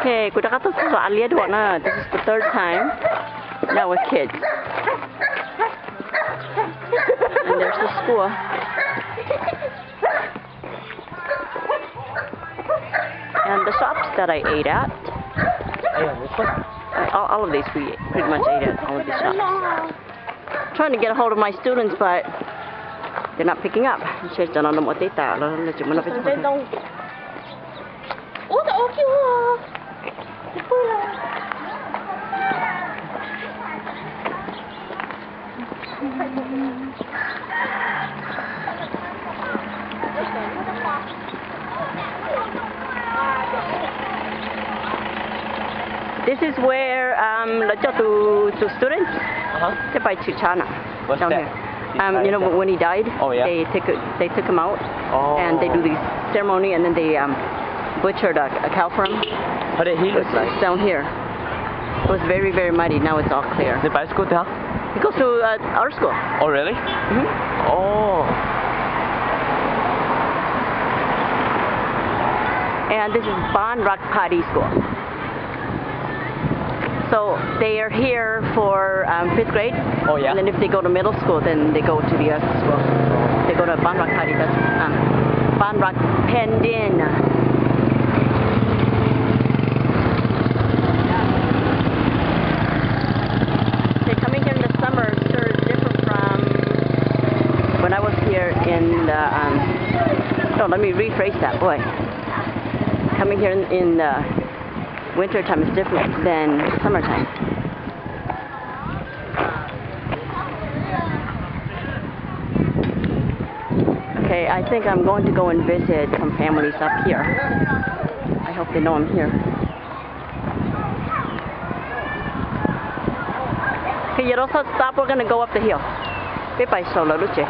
Okay, Zos Av Liab. This is the third time. Now with kids. And there's the school. And the shops that I ate at. All of these we pretty much ate at all of these shops. Trying to get a hold of my students, but they're not picking up. This is where to students. They buy chichana down here. You know when he died, they took him out and they do the ceremony and then they butchered a cow for him. How did he look like? Down here. It was very, very muddy. Now it's all clear. They buy school there? He goes to our school. Oh really? Oh. And this is Ban Rakpaendin School. So they are here for 5th grade. Oh yeah. And then if they go to middle school, then they go to the other school. They go to Ban Rakpaendin. That's Ban Rakpaendin. Okay, coming here in the summer sure is different from when I was here in the. No, let me rephrase that. Boy, coming here in the winter time is different than summertime. Okay, I think I'm going to go and visit some families up here. I hope they know I'm here. Okay, you don't stop, we're going to go up the hill. Bye bye, solo, Luce.